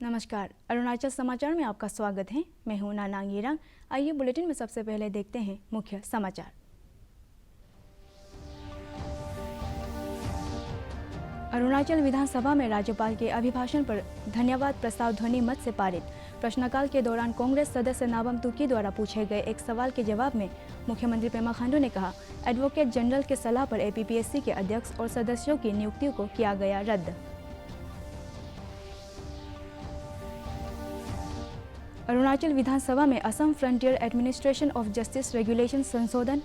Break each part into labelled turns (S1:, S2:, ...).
S1: नमस्कार, अरुणाचल समाचार में आपका स्वागत है। मैं हूं नानांग येरांग। आइए बुलेटिन में सबसे पहले देखते हैं मुख्य समाचार। अरुणाचल विधानसभा में राज्यपाल के अभिभाषण पर धन्यवाद प्रस्ताव ध्वनि मत से पारित। प्रश्नकाल के दौरान कांग्रेस सदस्य नाबम तुकी द्वारा पूछे गए एक सवाल के जवाब में मुख्यमंत्री पेमा खांडू ने कहा, एडवोकेट जनरल के सलाह पर एपीपीएससी के अध्यक्ष और सदस्यों की नियुक्तियों को किया गया रद्द। अरुणाचल विधानसभा में Assam frontier administration of justice regulation संशोधन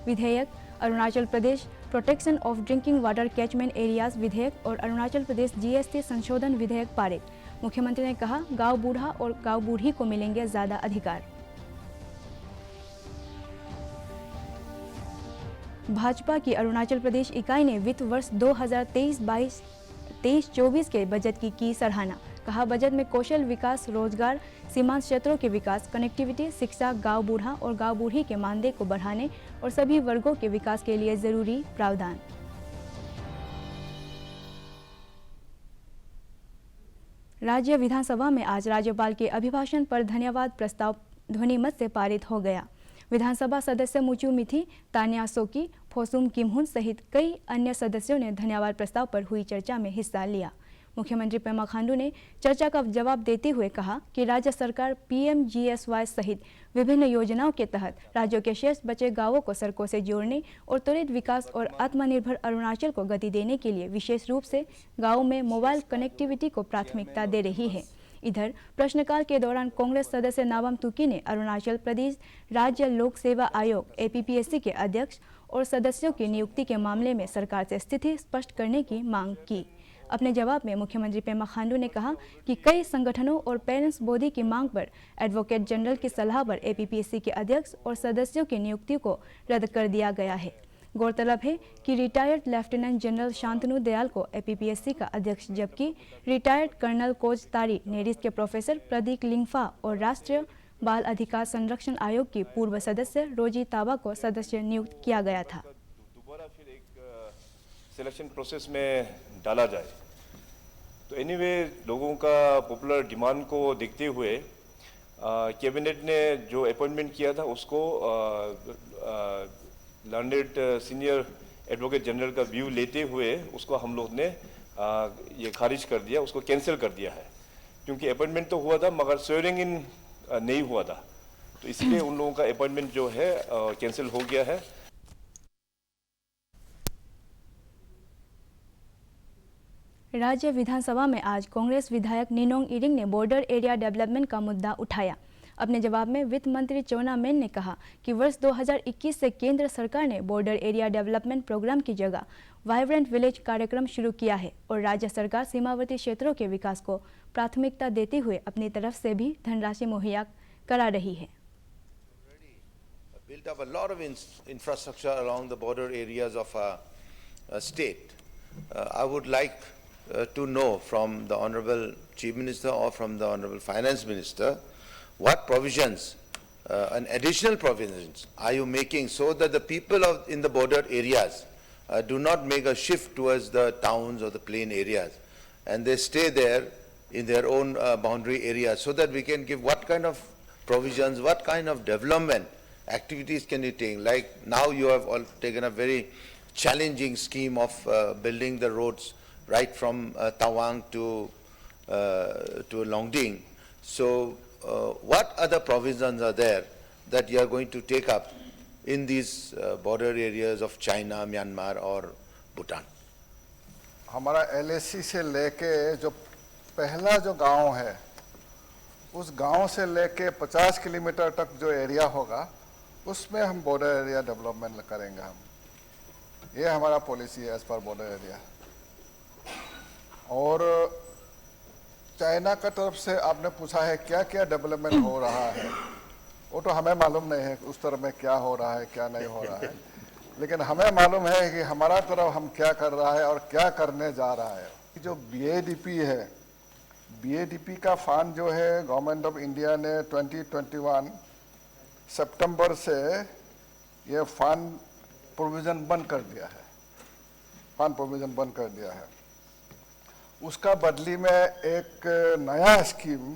S1: विधेयक, Arunachal Pradesh protection of drinking water catchment areas विधेयक और अरुणाचल प्रदेश जीएसटी संशोधन विधेयक पारित। मुख्यमंत्री ने कहा, गांव बूढ़ा और गांव बूढ़ी को मिलेंगे ज्यादा अधिकार। भाजपा की अरुणाचल प्रदेश इकाई ने वित्त वर्ष 2023-24 के बजट की सराहना। कहा, बजट में कौशल विकास, रोजगार, सीमांत क्षेत्रों के विकास, कनेक्टिविटी, शिक्षा, गांव बूढ़ा और गांव बूढ़ी के मानदेय को बढ़ाने और सभी वर्गों के विकास के लिए जरूरी प्रावधान। राज्य विधानसभा में आज राज्यपाल के अभिभाषण पर धन्यवाद प्रस्ताव ध्वनिमत से पारित हो गया। विधानसभा सदस्य मुचू मिथी, तान्या सोकी, फोसुम किमहुन सहित कई अन्य सदस्यों ने धन्यवाद प्रस्ताव पर हुई चर्चा में हिस्सा लिया। मुख्यमंत्री पेमा खांडू ने चर्चा का जवाब देते हुए कहा कि राज्य सरकार पीएमजीएसवाई सहित विभिन्न योजनाओं के तहत राज्यों के शेष बचे गांवों को सड़कों से जोड़ने और त्वरित विकास और आत्मनिर्भर अरुणाचल को गति देने के लिए विशेष रूप से गांवों में मोबाइल कनेक्टिविटी को प्राथमिकता दे रही है। इधर प्रश्नकाल के दौरान कांग्रेस सदस्य नाबम तुकी ने अरुणाचल प्रदेश राज्य लोक सेवा आयोग एपीपीएससी के अध्यक्ष और सदस्यों की नियुक्ति के मामले में सरकार से स्थिति स्पष्ट करने की मांग की। अपने जवाब में मुख्यमंत्री पेमा खांडू ने कहा कि कई संगठनों और पेरेंट्स बॉडी की मांग पर एडवोकेट जनरल की सलाह पर एपीपीएससी के अध्यक्ष और सदस्यों की नियुक्ति को रद्द कर दिया गया है। गौरतलब है कि retired lieutenant general Shantanu Dayal को एपीपीएससी का अध्यक्ष, जबकि रिटायर्ड कर्नल कोच तारी, नेरिस के प्रोफेसर प्रदीप लिंगफा और राष्ट्रीय बाल अधिकार संरक्षण आयोग की पूर्व सदस्य रोजी ताबा को सदस्य नियुक्त किया गया था।
S2: दोबारा फिर एक सिलेक्शन प्रोसेस में डाला जाए। तो एनीवे लोगों का पॉपुलर डिमांड को देखते हुए कैबिनेट ने जो अपॉइंटमेंट किया था उसको लर्नेड सीनियर एडवोकेट जनरल का व्यू लेते हुए उसको हम लोग ने ये खारिज कर दिया, उसको कैंसिल कर दिया है। क्योंकि अपॉइंटमेंट तो हुआ था मगर स्वेयरिंग इन नहीं हुआ था, तो इसलिए उन लोगों का अपॉइंटमेंट जो है कैंसिल हो गया है।
S1: राज्य विधानसभा में आज कांग्रेस विधायक निनोंग इरिंग ने बॉर्डर एरिया डेवलपमेंट का मुद्दा उठाया। अपने जवाब में वित्त मंत्री चोना मेन ने कहा कि वर्ष 2021 से केंद्र सरकार ने बॉर्डर एरिया डेवलपमेंट प्रोग्राम की जगह वाइब्रेंट विलेज कार्यक्रम शुरू किया है और राज्य सरकार सीमावर्ती क्षेत्रों के विकास को प्राथमिकता देते हुए अपनी तरफ से भी धनराशि मुहैया करा रही है।
S3: Built up a lot of infrastructure along the border areas of our state. I would like to know from the Honorable Chief Minister or from the Honorable Finance Minister, what provisions and additional provisions are you making so that the people in the border areas do not make a shift towards the towns or the plain areas and they stay there in their own boundary areas, so that we can give what kind of provisions, what kind of development activities can you take? Like now you have all taken a very challenging scheme of building the roads right from Tawang to Longding. So what other provisions are there that you are going to take up in these border areas of China, Myanmar or Bhutan?
S4: हमारा LAC से लेके जो पहला जो गांव है, उस गांव से लेके 50 किलोमीटर तक जो एरिया होगा उसमें हम बॉर्डर एरिया डेवलपमेंट करेंगे। हम ये हमारा पॉलिसी है एज पर बॉर्डर एरिया। और चाइना का तरफ से आपने पूछा है क्या क्या डेवलपमेंट हो रहा है, वो तो हमें मालूम नहीं है उस तरफ में क्या हो रहा है क्या नहीं हो रहा है, लेकिन हमें मालूम है कि हमारा तरफ हम क्या कर रहा है और क्या करने जा रहा है। जो बीएडीपी है, बीएडीपी का फंड जो है गवर्नमेंट ऑफ इंडिया ने 2021 सितंबर से ये फंड प्रोविज़न बंद कर दिया है, फंड प्रोविज़न बंद कर दिया है। उसका बदली में एक नया स्कीम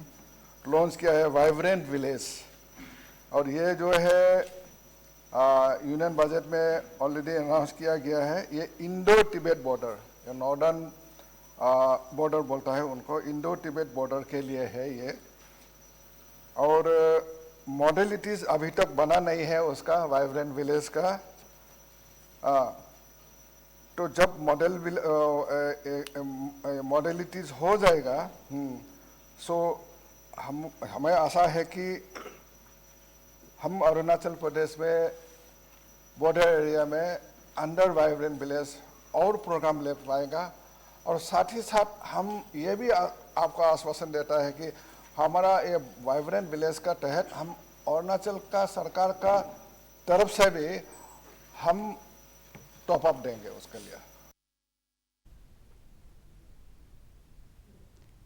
S4: लॉन्च किया है, वाइब्रेंट विलेज। और ये जो है यूनियन बजट में ऑलरेडी अनाउंस किया गया है। ये इंडो तिब्बत बॉर्डर, या नॉर्दर्न बॉर्डर बोलता है उनको, इंडो तिब्बत बॉर्डर के लिए है ये। और मॉडलिटीज़ अभी तक बना नहीं है उसका, वाइब्रेंट विलेज का। तो जब मॉडलिटीज़ हो जाएगा, सो हमें आशा है कि हम अरुणाचल प्रदेश में बॉर्डर एरिया में अंडर वाइब्रेंट विलेज और प्रोग्राम ले पाएगा। और साथ ही साथ हम ये भी आपको आश्वासन देता है कि हमारा ये वाइब्रेंट विलेज का तहत हम अरुणाचल का सरकार का तरफ से भी हम टॉप अप देंगे उसके लिए।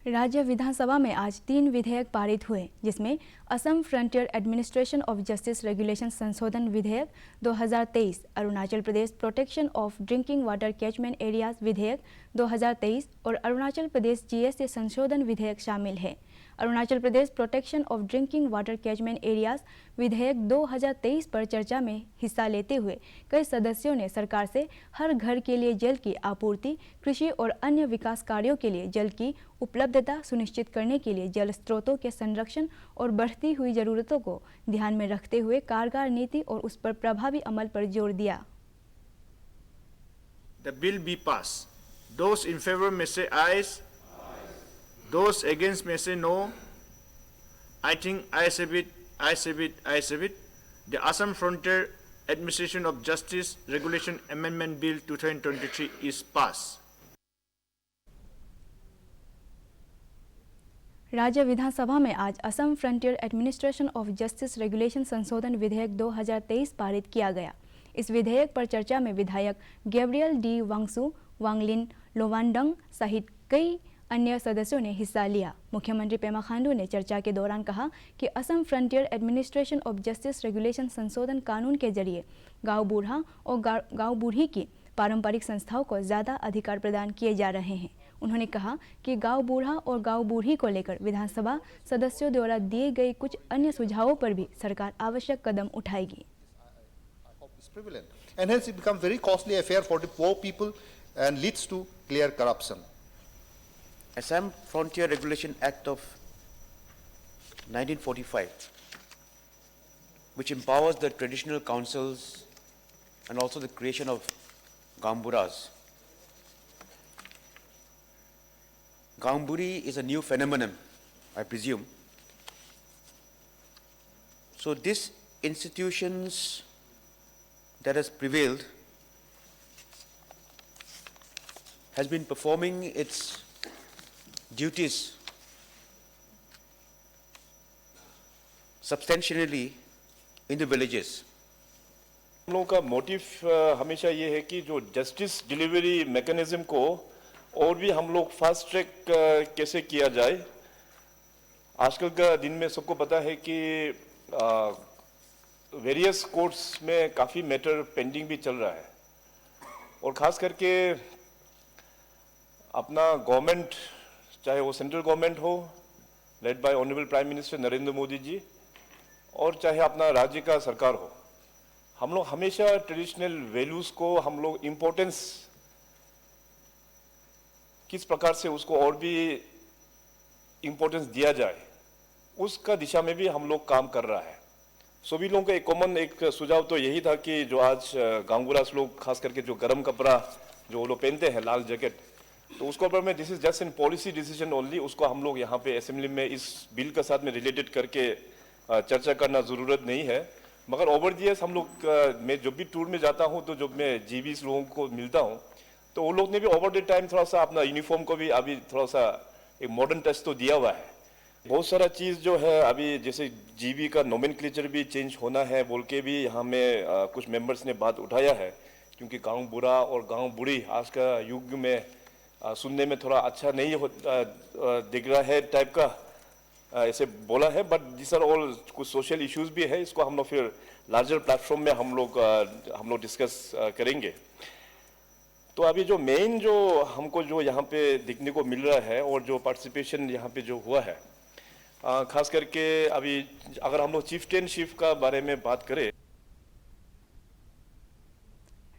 S1: राज्य विधानसभा में आज 3 विधेयक पारित हुए, जिसमें Assam frontier administration of justice regulation संशोधन विधेयक 2023, Arunachal Pradesh protection of drinking water catchment areas विधेयक 2023 और अरुणाचल प्रदेश जीएसटी संशोधन विधेयक शामिल है। Arunachal Pradesh protection of drinking water catchment areas विधेयक 2023 पर चर्चा में हिस्सा लेते हुए कई सदस्यों ने सरकार से हर घर के लिए जल की आपूर्ति, कृषि और अन्य विकास कार्यों के लिए जल की उपलब्धता सुनिश्चित करने के लिए जल स्रोतों के संरक्षण और बढ़ती हुई जरूरतों को ध्यान में रखते हुए कारगर नीति और उस पर प्रभावी अमल पर जोर दिया।
S5: The bill be passed. Those in favor may say ayes. Those against may say no. I think ayes have it, ayes have it, ayes have it. The Assam Frontier Administration of Justice Regulation Amendment Bill 2023 is passed.
S1: राज्य विधानसभा में आज Assam frontier administration of justice regulation संशोधन विधेयक 2023 पारित किया गया। इस विधेयक पर चर्चा में विधायक गैब्रियल डी वांगसू, वांगलिन लोवांडंग सहित कई अन्य सदस्यों ने हिस्सा लिया। मुख्यमंत्री पेमा खांडू ने चर्चा के दौरान कहा कि Assam frontier administration of justice regulation संशोधन कानून के जरिए गांव बूढ़ा और गांव बूढ़ी की पारंपरिक संस्थाओं को ज़्यादा अधिकार प्रदान किए जा रहे हैं। उन्होंने कहा कि गांव बूढ़ा और गांव बूढ़ी को लेकर विधानसभा सदस्यों द्वारा दिए गए कुछ अन्य सुझावों पर भी सरकार आवश्यक कदम उठाएगी।
S6: And hence it becomes very costly affair for the poor people and leads to clear corruption.
S7: Assam Frontier Regulation Act of 1945, which empowers the traditional councils and also the creation of Gamburas. Gamburi is a new phenomenon, I presume. So these institutions that has prevailed has been performing its duties substantially in the villages.
S2: हम लोगों का motive हमेशा ये है कि जो justice delivery mechanism को और भी हम लोग फास्ट ट्रैक कैसे किया जाए। आजकल का दिन में सबको पता है कि वेरियस कोर्ट्स में काफ़ी मैटर पेंडिंग भी चल रहा है और ख़ास करके अपना गवर्नमेंट, चाहे वो सेंट्रल गवर्नमेंट हो led by honourable prime minister Narendra Modi ji, और चाहे अपना राज्य का सरकार हो, हम लोग हमेशा ट्रेडिशनल वैल्यूज़ को हम लोग इम्पोर्टेंस किस प्रकार से उसको और भी इम्पोर्टेंस दिया जाए, उसका दिशा में भी हम लोग काम कर रहा है। सभी लोगों का एक कॉमन एक सुझाव तो यही था कि जो आज गांगुरास लोग खास करके जो गर्म कपड़ा जो वो लोग पहनते हैं, लाल जैकेट, तो उसके ऊपर में this is just in policy decision only, उसको हम लोग यहाँ पे असेंबली में इस बिल के साथ में रिलेटेड करके चर्चा करना ज़रूरत नहीं है। मगर ओवर दी हम लोग मैं जब भी टूर में जाता हूँ तो जब मैं जीबीस लोगों को मिलता हूँ तो वो लोग ने भी ओवर द टाइम थोड़ा सा अपना यूनिफॉर्म को भी अभी थोड़ा सा एक मॉडर्न टच तो दिया हुआ है। बहुत सारा चीज़ जो है अभी जैसे जीबी का नोमेनक्लेचर भी चेंज होना है बोल के भी यहाँ में कुछ मेंबर्स ने बात उठाया है, क्योंकि गांव बुरा और गांव बुरी आज का युग में सुनने में थोड़ा अच्छा नहीं दिख रहा है टाइप का ऐसे बोला है। बट दिस आर ऑल कुछ सोशल इश्यूज भी है, इसको हम लोग फिर लार्जर प्लेटफॉर्म में हम लोग डिस्कस करेंगे। तो अभी जो मेन जो हमको जो यहाँ पे देखने को मिल रहा है और जो पार्टिसिपेशन यहाँ पे जो हुआ है, खास करके अभी अगर हम लोग चीफ्टेनशिप का बारे में बात करें,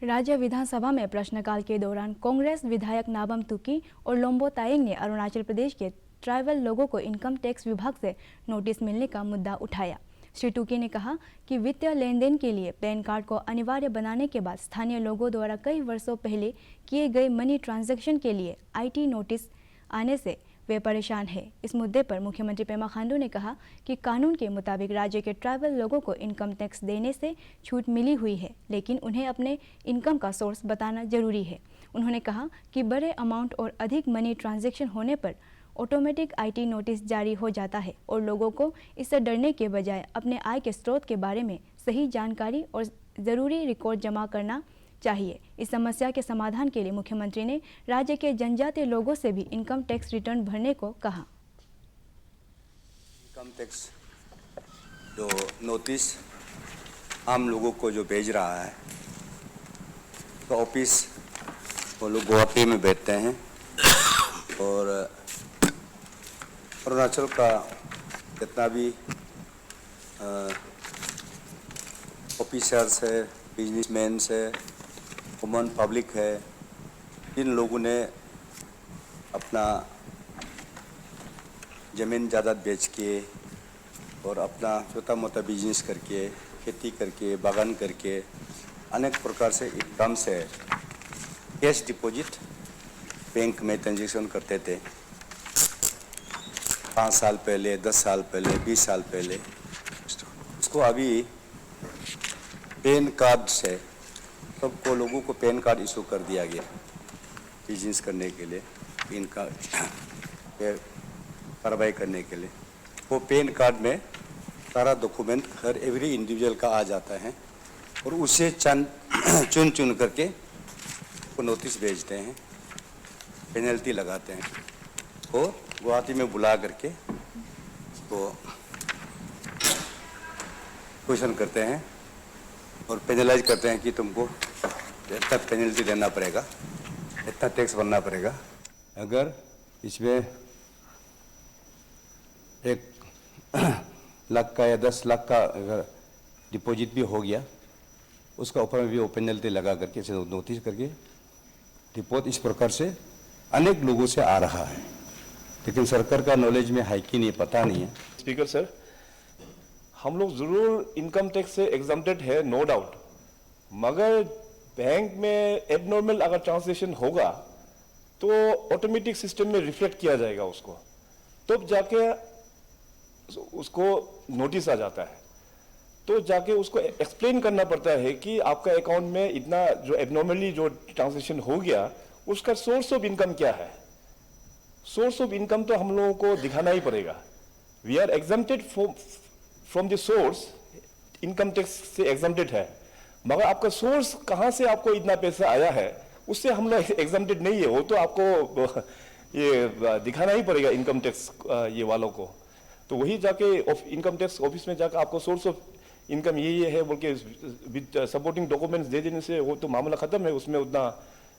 S1: राज्य विधानसभा में प्रश्नकाल के दौरान कांग्रेस विधायक नाबम तुकी और लोम्बो तायेंग ने अरुणाचल प्रदेश के ट्राइबल लोगों को इनकम टैक्स विभाग से नोटिस मिलने का मुद्दा उठाया। श्री तुकी ने कहा कि वित्तीय लेन देन के लिए पैन कार्ड को अनिवार्य बनाने के बाद स्थानीय लोगों द्वारा कई वर्षों पहले किए गए मनी ट्रांजैक्शन के लिए IT नोटिस आने से वे परेशान हैं। इस मुद्दे पर मुख्यमंत्री पेमा खांडू ने कहा कि कानून के मुताबिक राज्य के ट्राइबल लोगों को इनकम टैक्स देने से छूट मिली हुई है, लेकिन उन्हें अपने इनकम का सोर्स बताना जरूरी है। उन्होंने कहा कि बड़े अमाउंट और अधिक मनी ट्रांजैक्शन होने पर ऑटोमेटिक IT नोटिस जारी हो जाता है और लोगों को इससे डरने के बजाय अपने आय के स्रोत के बारे में सही जानकारी और ज़रूरी रिकॉर्ड जमा करना चाहिए। इस समस्या के समाधान के लिए मुख्यमंत्री ने राज्य के जनजातीय लोगों से भी इनकम टैक्स रिटर्न भरने को कहा।
S8: इनकम टैक्स जो नोटिस आम लोगों को जो भेज रहा है, तो ऑफिस वो लोग गुवाहाटी में बैठते हैं और अरुणाचल का जितना भी ऑफिसर्स है, बिजनेसमैन है, कॉमन पब्लिक है, इन लोगों ने अपना ज़मीन जायदाद बेच के और अपना छोटा मोटा बिजनेस करके, खेती करके, बागान करके अनेक प्रकार से इनकम से कैश डिपॉजिट बैंक में ट्रांजैक्शन करते थे। 5 साल पहले, 10 साल पहले, 20 साल पहले। उसको अभी पैन कार्ड से सबको लोगों को पैन कार्ड इशू कर दिया गया बिजनेस करने के लिए, इनका कार्रवाई करने के लिए। वो पैन कार्ड में सारा डॉक्यूमेंट हर एवरी इंडिविजुअल का आ जाता है और उसे चुन चुन करके वो नोटिस भेजते हैं, पेनल्टी लगाते हैं और गुवाहाटी में बुला करके वो क्वेश्चन करते हैं और पेनलाइज करते हैं कि तुमको इतना पेनल्टी देना पड़ेगा, इतना टैक्स भरना पड़ेगा। अगर इसमें 1 लाख का या 10 लाख का अगर डिपॉजिट भी हो गया, उसका ऊपर में भी वो पेनल्टी लगा करके नोटिस करके रिपोर्ट इस प्रकार से अनेक लोगों से आ रहा है, लेकिन सरकार का नॉलेज में है कि नहीं पता नहीं है।
S2: स्पीकर सर, हम लोग जरूर इनकम टैक्स से एग्जम्प्टेड है, नो डाउट, मगर बैंक में एबनॉर्मल अगर ट्रांजैक्शन होगा तो ऑटोमेटिक सिस्टम में रिफ्लेक्ट किया जाएगा उसको, तब जाके उसको नोटिस आ जाता है, तो जाके उसको एक्सप्लेन करना पड़ता है कि आपका अकाउंट में इतना जो एबनॉर्मली जो ट्रांजैक्शन हो गया उसका सोर्स ऑफ इनकम क्या है। सोर्स ऑफ इनकम तो हम लोगों को दिखाना ही पड़ेगा। We are exempted from the source, income tax से एग्जम्प्टेड है, मगर आपका सोर्स कहाँ से आपको इतना पैसा आया है उससे हम लोग एग्जम्प्टेड नहीं है। वो तो आपको ये दिखाना ही पड़ेगा इनकम टैक्स ये वालों को। तो वही जाके इनकम टैक्स ऑफिस में जाकर आपको सोर्स ऑफ इनकम ये है बोल के विद सपोर्टिंग डॉक्यूमेंट्स दे देने से वो तो मामला खत्म है, उसमें उतना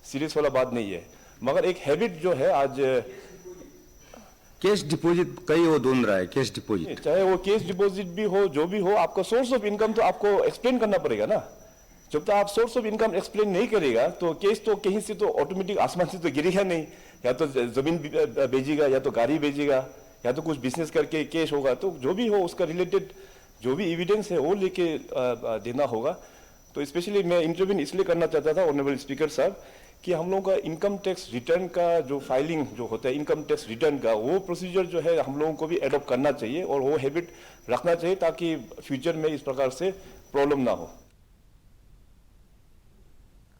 S2: सीरियस वाला बात नहीं है। मगर एक हैबिट जो है आज
S8: कैश डिपॉजिट कई वो ढूंढ रहा है, कैश डिपॉजिट,
S2: चाहे वो कैश डिपॉजिट भी हो, जो भी हो, आपका सोर्स ऑफ इनकम तो आपको एक्सप्लेन करना पड़ेगा ना। जब तक आप सोर्स ऑफ इनकम एक्सप्लेन नहीं करेगा तो कैश तो कहीं से तो ऑटोमेटिक आसमान से तो गिरेगा नहीं, या तो जमीन बेचेगा, या तो गाड़ी बेचेगा, या तो कुछ बिजनेस करके कैश होगा। तो जो भी हो उसका रिलेटेड जो भी एविडेंस है वो लेके देना होगा। तो स्पेशली मैं इंटरव्यू इसलिए करना चाहता था ऑनरेबल स्पीकर साहब कि हम लोगों का इनकम टैक्स रिटर्न का जो फाइलिंग जो होता है, इनकम टैक्स रिटर्न का वो प्रोसीजर जो है हम लोगों को भी एडॉप्ट करना चाहिए और वो हैबिट रखना चाहिए ताकि फ्यूचर में इस प्रकार से प्रॉब्लम ना हो।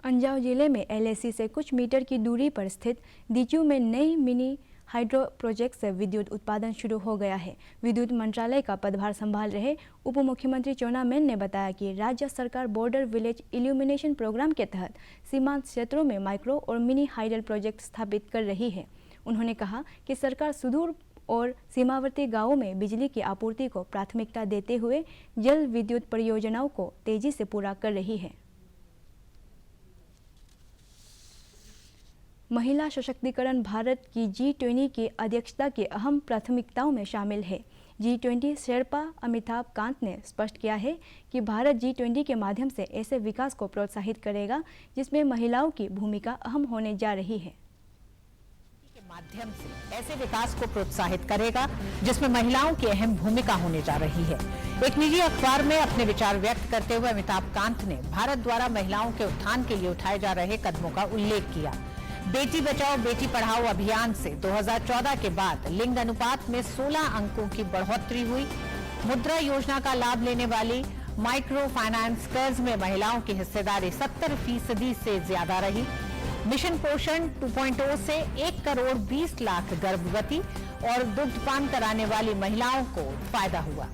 S1: अंजाव जिले में LAC से कुछ मीटर की दूरी पर स्थित दीचू में नई मिनी हाइड्रो प्रोजेक्ट से विद्युत उत्पादन शुरू हो गया है। विद्युत मंत्रालय का पदभार संभाल रहे उप मुख्यमंत्री चोना मेन ने बताया कि राज्य सरकार बॉर्डर विलेज इल्यूमिनेशन प्रोग्राम के तहत सीमांत क्षेत्रों में माइक्रो और मिनी हाइडल प्रोजेक्ट स्थापित कर रही है। उन्होंने कहा कि सरकार सुदूर और सीमावर्ती गांवों में बिजली की आपूर्ति को प्राथमिकता देते हुए जल विद्युत परियोजनाओं को तेजी से पूरा कर रही है। महिला सशक्तिकरण भारत की G20 की अध्यक्षता की अहम प्राथमिकताओं में शामिल है। G20 शेरपा अमिताभ कांत ने स्पष्ट किया है कि भारत G20 के माध्यम से ऐसे विकास को प्रोत्साहित करेगा जिसमें महिलाओं की भूमिका अहम होने जा रही है।
S9: के माध्यम से ऐसे विकास को प्रोत्साहित करेगा जिसमें महिलाओं की अहम भूमिका होने जा रही है। एक निजी अखबार में अपने विचार व्यक्त करते हुए अमिताभ कांत ने भारत द्वारा महिलाओं के उत्थान के लिए उठाए जा रहे कदमों का उल्लेख किया। बेटी बचाओ बेटी पढ़ाओ अभियान से 2014 के बाद लिंग अनुपात में 16 अंकों की बढ़ोतरी हुई। मुद्रा योजना का लाभ लेने वाली माइक्रो फाइनेंस कर्ज में महिलाओं की हिस्सेदारी 70% से ज्यादा रही। मिशन पोषण 2.0 से 1 करोड़ 20 लाख गर्भवती और दुग्धपान कराने वाली महिलाओं को फायदा हुआ।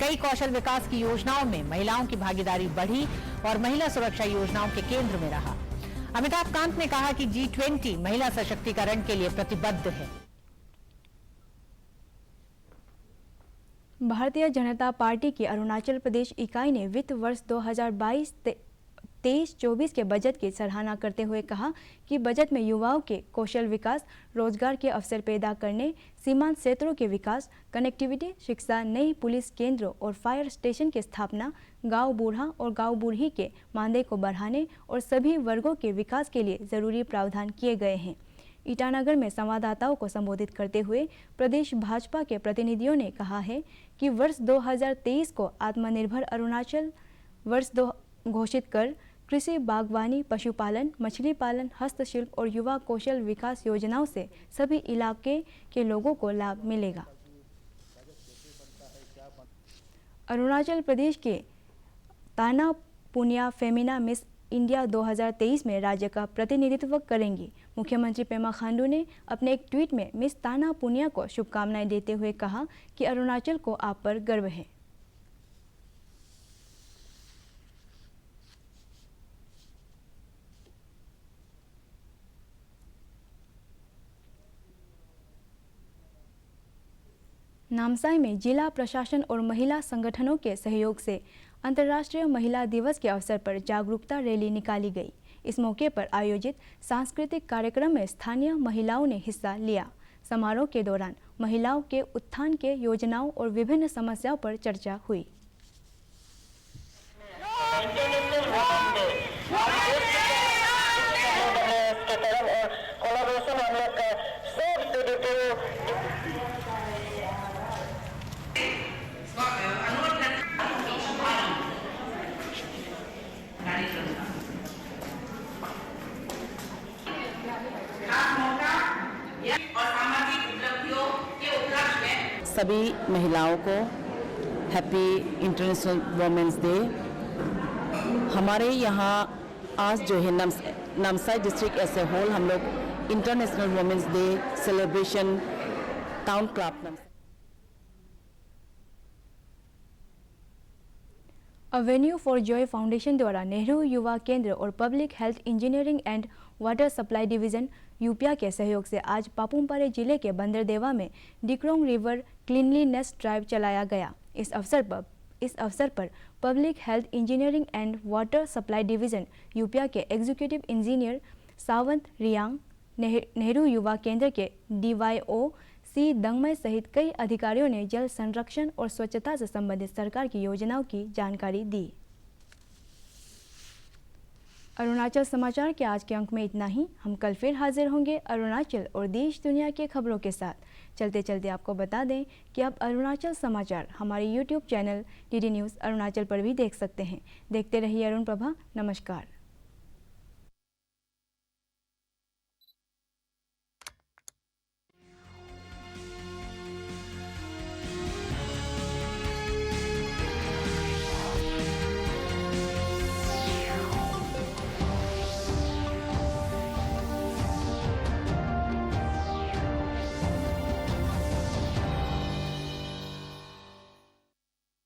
S9: कई कौशल विकास की योजनाओं में महिलाओं की भागीदारी बढ़ी और महिला सुरक्षा योजनाओं के केंद्र में रहा। अमिताभ कांत ने कहा कि G20 महिला सशक्तिकरण के लिए प्रतिबद्ध है।
S1: भारतीय जनता पार्टी की अरुणाचल प्रदेश इकाई ने वित्त वर्ष 2022-23-24 के बजट की सराहना करते हुए कहा कि बजट में युवाओं के कौशल विकास, रोजगार के अवसर पैदा करने, सीमांत क्षेत्रों के विकास, कनेक्टिविटी, शिक्षा, नई पुलिस केंद्रों और फायर स्टेशन की स्थापना, गांव बूढ़ा और गांव बूढ़ी के मानदेय को बढ़ाने और सभी वर्गों के विकास के लिए जरूरी प्रावधान किए गए हैं। ईटानगर में संवाददाताओं को संबोधित करते हुए प्रदेश भाजपा के प्रतिनिधियों ने कहा है कि वर्ष 2023 को आत्मनिर्भर अरुणाचल वर्ष घोषित कर कृषि, बागवानी, पशुपालन, मछली पालन, हस्तशिल्प और युवा कौशल विकास योजनाओं से सभी इलाके के लोगों को लाभ मिलेगा। अरुणाचल प्रदेश के ताना पुनिया फेमिना मिस इंडिया 2023 में राज्य का प्रतिनिधित्व करेंगी। मुख्यमंत्री पेमा खांडू ने अपने एक ट्वीट में मिस ताना पुनिया को शुभकामनाएं देते हुए कहा कि अरुणाचल को आप पर गर्व है। नामसाई में जिला प्रशासन और महिला संगठनों के सहयोग से अंतर्राष्ट्रीय महिला दिवस के अवसर पर जागरूकता रैली निकाली गई। इस मौके पर आयोजित सांस्कृतिक कार्यक्रम में स्थानीय महिलाओं ने हिस्सा लिया। समारोह के दौरान महिलाओं के उत्थान के योजनाओं और विभिन्न समस्याओं पर चर्चा हुई।
S9: सभी महिलाओं को हैप्पी इंटरनेशनल वुमेन्स डे। हमारे यहाँ आज जो है Namsai district as a whole हम लोग international women's day celebration town club
S1: avenue for joy foundation द्वारा नेहरू युवा केंद्र और public health engineering and water supply division Yupia के सहयोग से आज पापुमपारे जिले के बंदरदेवा में डिक्रोंग रिवर क्लीनलीनेस ड्राइव चलाया गया। इस अवसर पर public health engineering and water supply division Yupia के एग्जीक्यूटिव इंजीनियर सावंत रियांग, नेहरू युवा केंद्र के DYO सी दंगमय सहित कई अधिकारियों ने जल संरक्षण और स्वच्छता से संबंधित सरकार की योजनाओं की जानकारी दी। अरुणाचल समाचार के आज के अंक में इतना ही। हम कल फिर हाजिर होंगे अरुणाचल और देश दुनिया के खबरों के साथ। चलते चलते आपको बता दें कि आप अरुणाचल समाचार हमारे YouTube channel DD news Arunachal पर भी देख सकते हैं। देखते रहिए अरुण प्रभा। नमस्कार।